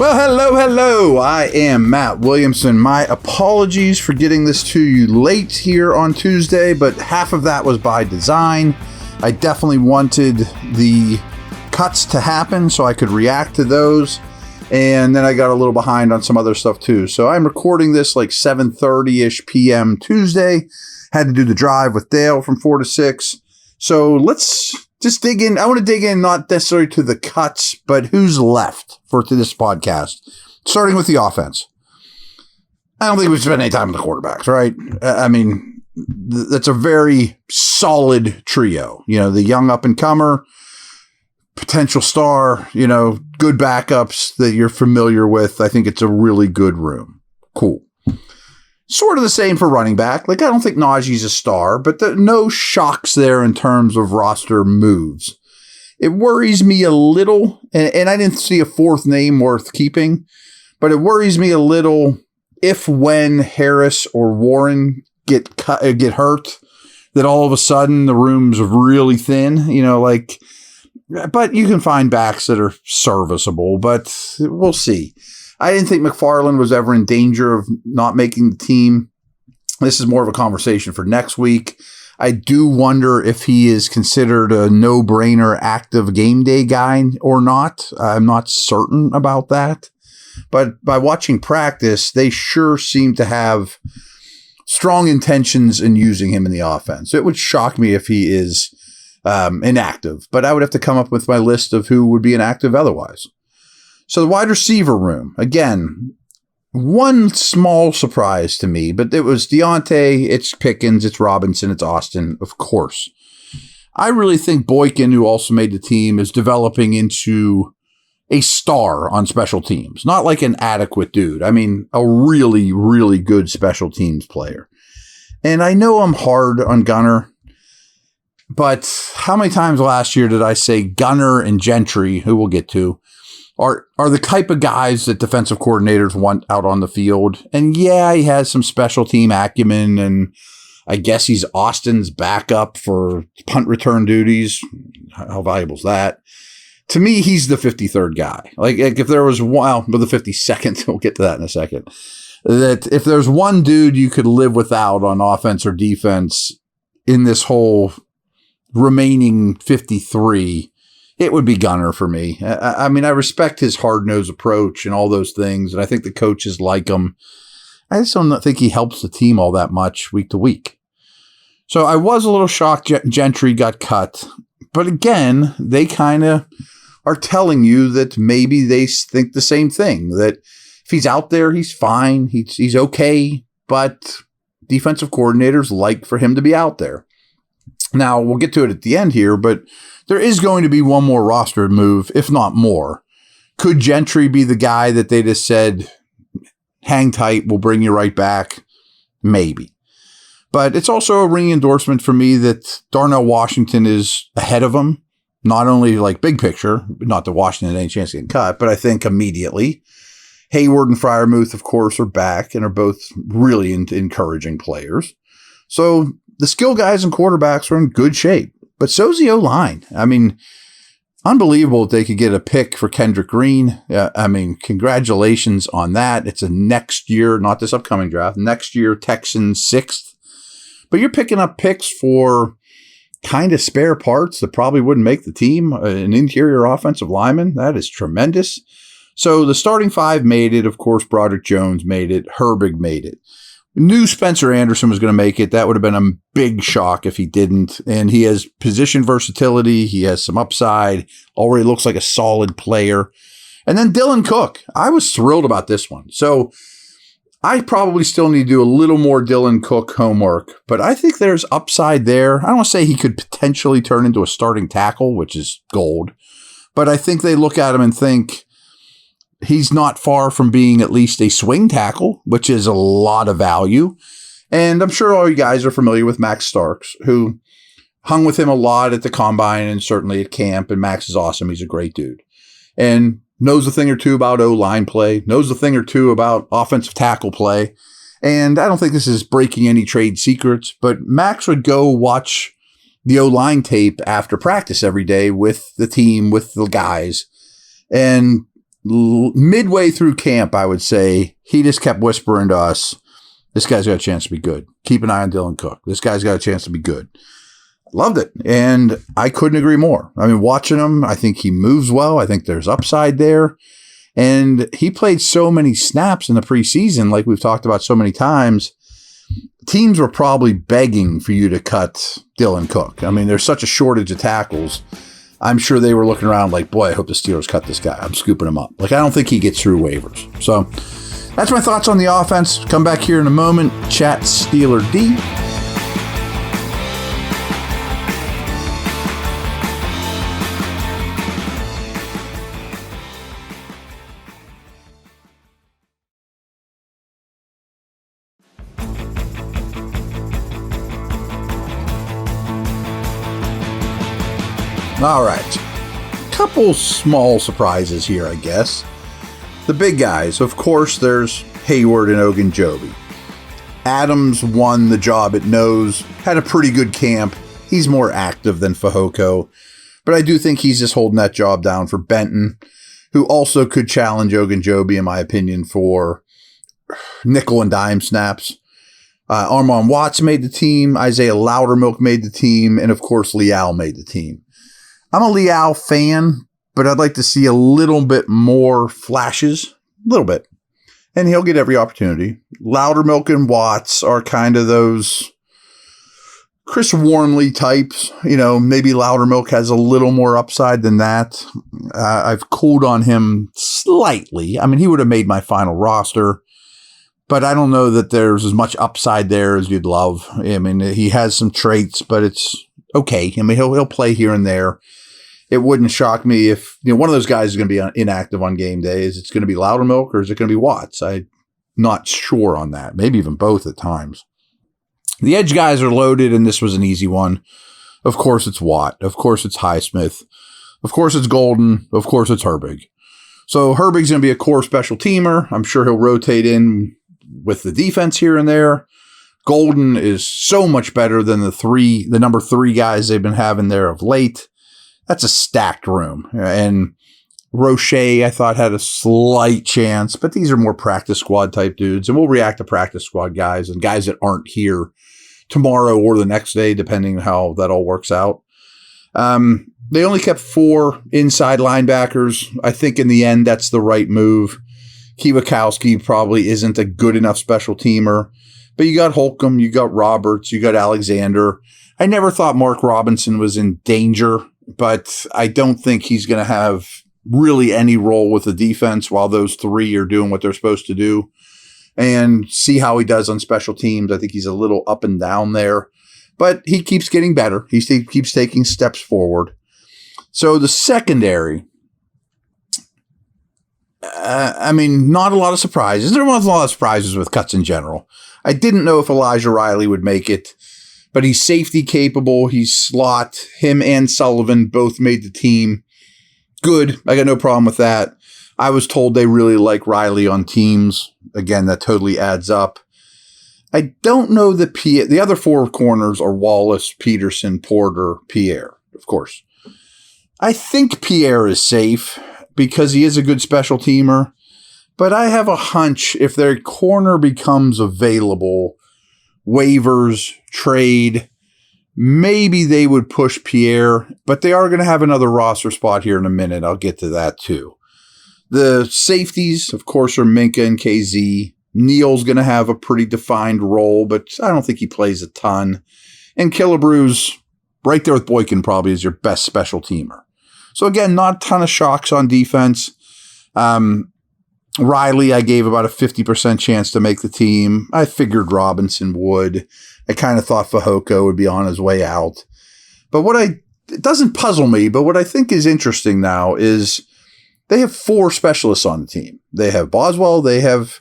Well, hello. I am Matt Williamson. My apologies for getting this to you late here on Tuesday, but half of that was by design. I definitely wanted the cuts to happen so I could react to those. And then I got a little behind on some other stuff too. So I'm recording this like 7:30-ish p.m. Tuesday. Had to do the drive with Dale from 4 to 6. So let's just dig in. I want to dig in not necessarily to the cuts, but who's left for this podcast. Starting with the offense. I don't think we spend any time on the quarterbacks, right? I mean, that's a very solid trio. You know, the young up-and-comer, potential star, you know, good backups that you're familiar with. I think it's a really good room. Cool. Sort of the same for running back. Like, I don't think Najee's a star, but no shocks there in terms of roster moves. It worries me a little, and I didn't see a fourth name worth keeping, but it worries me a little if when Harris or Warren get hurt, that all of a sudden the room's really thin, you know, like, but you can find backs that are serviceable, but we'll see. I didn't think McFarland was ever in danger of not making the team. This is more of a conversation for next week. I do wonder if he is considered a no-brainer active game day guy or not. I'm not certain about that. But by watching practice, they sure seem to have strong intentions in using him in the offense. It would shock me if he is inactive, but I would have to come up with my list of who would be inactive otherwise. So the wide receiver room, again, one small surprise to me, but it was Deontay, it's Pickens, it's Robinson, it's Austin, of course. I really think Boykin, who also made the team, is developing into a star on special teams. Not like an adequate dude. I mean, a really, really good special teams player. And I know I'm hard on Gunner, but how many times last year did I say Gunner and Gentry, who we'll get to, are the type of guys that defensive coordinators want out on the field? And yeah, he has some special team acumen, and I guess he's Austin's backup for punt return duties. How valuable is that? To me, he's the 53rd guy. Like if there was one, but the 52nd, we'll get to that in a second. That if there's one dude you could live without on offense or defense in this whole remaining 53, it would be Gunner for me. I mean, I respect his hard-nosed approach and all those things, and I think the coaches like him. I just don't think he helps the team all that much week to week. So I was a little shocked Gentry got cut. But again, they kind of are telling you that maybe they think the same thing, that if he's out there, he's fine, he's okay, but defensive coordinators like for him to be out there. Now, we'll get to it at the end here, but there is going to be one more roster move, if not more. Could Gentry be the guy that they just said, hang tight, we'll bring you right back? Maybe. But it's also a ringing endorsement for me that Darnell Washington is ahead of him. Not only like big picture, not that Washington had any chance of getting cut, but I think immediately. Hayward and Freiermuth, of course, are back and are both really encouraging players. So the skill guys and quarterbacks are in good shape. But so's the O-line. I mean, unbelievable if they could get a pick for Kendrick Green. I mean, congratulations on that. It's a next year, not this upcoming draft, next year Texans 6th. But you're picking up picks for kind of spare parts that probably wouldn't make the team. An interior offensive lineman, that is tremendous. So the starting five made it. Of course, Broderick Jones made it. Herbig made it. Knew Spencer Anderson was going to make it. That would have been a big shock if he didn't. And he has position versatility. He has some upside. Already looks like a solid player. And then Dylan Cook. I was thrilled about this one. So I probably still need to do a little more Dylan Cook homework, but I think there's upside there. I don't want to say he could potentially turn into a starting tackle, which is gold, but I think they look at him and think, he's not far from being at least a swing tackle, which is a lot of value. And I'm sure all you guys are familiar with Max Starks, who hung with him a lot at the combine and certainly at camp. And Max is awesome. He's a great dude and knows a thing or two about O-line play, knows a thing or two about offensive tackle play. And I don't think this is breaking any trade secrets, but Max would go watch the O-line tape after practice every day with the team, with the guys. And midway through camp, I would say, he just kept whispering to us, this guy's got a chance to be good. Keep an eye on Dylan Cook. This guy's got a chance to be good. Loved it. And I couldn't agree more. I mean, watching him, I think he moves well. I think there's upside there. And he played so many snaps in the preseason, like we've talked about so many times. Teams were probably begging for you to cut Dylan Cook. I mean, there's such a shortage of tackles. I'm sure they were looking around like, boy, I hope the Steelers cut this guy. I'm scooping him up. Like, I don't think he gets through waivers. So that's my thoughts on the offense. Come back here in a moment. Chat Steeler D. All right. Couple small surprises here, I guess. The big guys, of course, there's Hayward and Ogunjobi. Adams won the job at nose, had a pretty good camp. He's more active than Fehoko, but I do think he's just holding that job down for Benton, who also could challenge Ogunjobi, in my opinion, for nickel and dime snaps. Armon Watts made the team, Isaiah Loudermilk made the team, and of course Leal made the team. I'm a Leal fan, but I'd like to see a little bit more flashes, a little bit, and he'll get every opportunity. Loudermilk and Watts are kind of those Chris Wormley types. You know, maybe Loudermilk has a little more upside than that. I've cooled on him slightly. I mean, he would have made my final roster, but I don't know that there's as much upside there as you'd love. I mean, he has some traits, but it's okay. I mean, he'll play here and there. It wouldn't shock me if, you know, one of those guys is going to be inactive on game day. Is it going to be Loudermilk or is it going to be Watts? I'm not sure on that. Maybe even both at times. The edge guys are loaded, and this was an easy one. Of course it's Watt. Of course it's Highsmith. Of course it's Golden. Of course it's Herbig. So Herbig's going to be a core special teamer. I'm sure he'll rotate in with the defense here and there. Golden is so much better than the number 3 guys they've been having there of late. That's a stacked room. And Roche, I thought, had a slight chance, but these are more practice squad type dudes, and we'll react to practice squad guys and guys that aren't here tomorrow or the next day, depending on how that all works out. They only kept 4 inside linebackers. I think in the end, that's the right move. Kiwakowski probably isn't a good enough special teamer, but you got Holcomb, you got Roberts, you got Alexander. I never thought Mark Robinson was in danger, but I don't think he's going to have really any role with the defense while those 3 are doing what they're supposed to do. And see how he does on special teams. I think he's a little up and down there, but he keeps getting better. He keeps taking steps forward. So the secondary, I mean, not a lot of surprises. There wasn't a lot of surprises with cuts in general. I didn't know if Elijah Riley would make it, but he's safety capable. He's slot. Him and Sullivan both made the team. Good. I got no problem with that. I was told they really like Riley on teams. Again, that totally adds up. I don't know that the other 4 corners are Wallace, Peterson, Porter, Pierre, of course. I think Pierre is safe because he is a good special teamer, but I have a hunch if their corner becomes available, waivers, trade, maybe they would push Pierre, but they are going to have another roster spot here in a minute. I'll get to that too. The safeties, of course, are Minka and KZ. Neal's going to have a pretty defined role, but I don't think he plays a ton. And Killebrew's right there with Boykin probably is your best special teamer. So again, not a ton of shocks on defense. Riley, I gave about a 50% chance to make the team. I figured Robinson would. I kind of thought Fehoko would be on his way out. But it doesn't puzzle me, but what I think is interesting now is they have 4 specialists on the team. They have Boswell, they have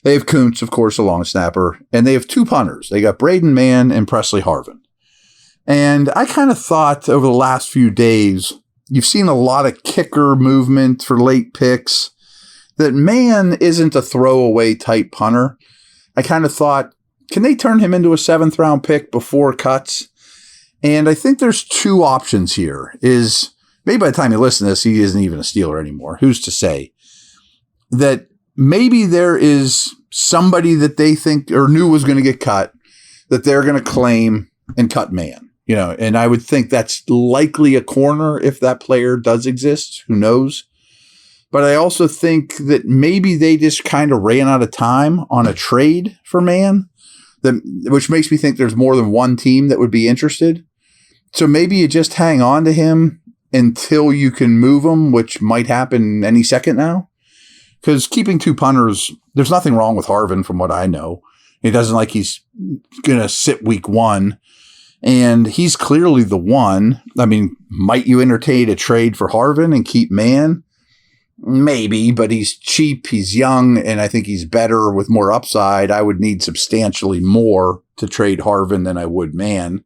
Kuntz, of course, a long snapper, and they have 2 punters. They got Braden Mann and Presley Harvin. And I kind of thought over the last few days, you've seen a lot of kicker movement for late picks, that Mann isn't a throwaway type punter. I kind of thought, can they turn him into a 7th round pick before cuts? And I think there's 2 options here. Maybe by the time you listen to this, he isn't even a Steeler anymore. Who's to say? that maybe there is somebody that they think or knew was going to get cut that they're going to claim and cut man. And I would think that's likely a corner if that player does exist. Who knows? But I also think that maybe they just kind of ran out of time on a trade for man, which makes me think there's more than one team that would be interested. So maybe you just hang on to him until you can move him, which might happen any second now. Because keeping 2 punters, there's nothing wrong with Harvin from what I know. He doesn't like he's going to sit week 1. And he's clearly the one. I mean, might you entertain a trade for Harvin and keep Mann? Maybe, but he's cheap, he's young, and I think he's better with more upside. I would need substantially more to trade Harvin than I would Mann.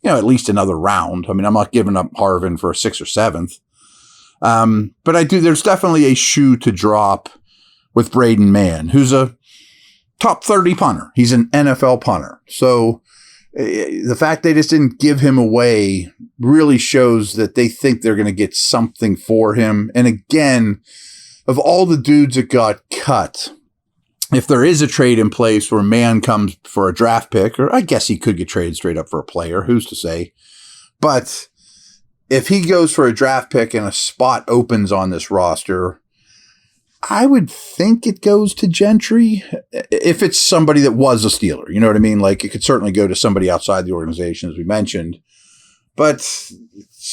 At least another round. I mean, I'm not giving up Harvin for a 6th or 7th. But there's definitely a shoe to drop with Braden Mann, who's a top 30 punter. He's an NFL punter. So the fact they just didn't give him away really shows that they think they're going to get something for him. And again, of all the dudes that got cut, if there is a trade in place where Mann comes for a draft pick, or I guess he could get traded straight up for a player, who's to say? But if he goes for a draft pick and a spot opens on this roster, I would think it goes to Gentry if it's somebody that was a Steeler. You know what I mean? Like, it could certainly go to somebody outside the organization, as we mentioned. But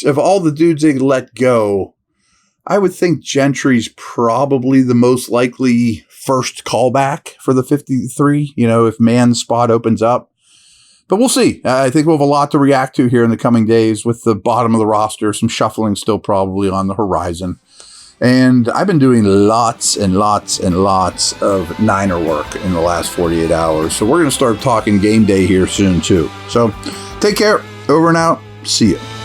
of all the dudes they let go, I would think Gentry's probably the most likely first callback for the 53, if Mann's spot opens up. But we'll see. I think we'll have a lot to react to here in the coming days with the bottom of the roster, some shuffling still probably on the horizon. And I've been doing lots and lots and lots of Niner work in the last 48 hours. So we're going to start talking game day here soon, too. So take care. Over and out. See you.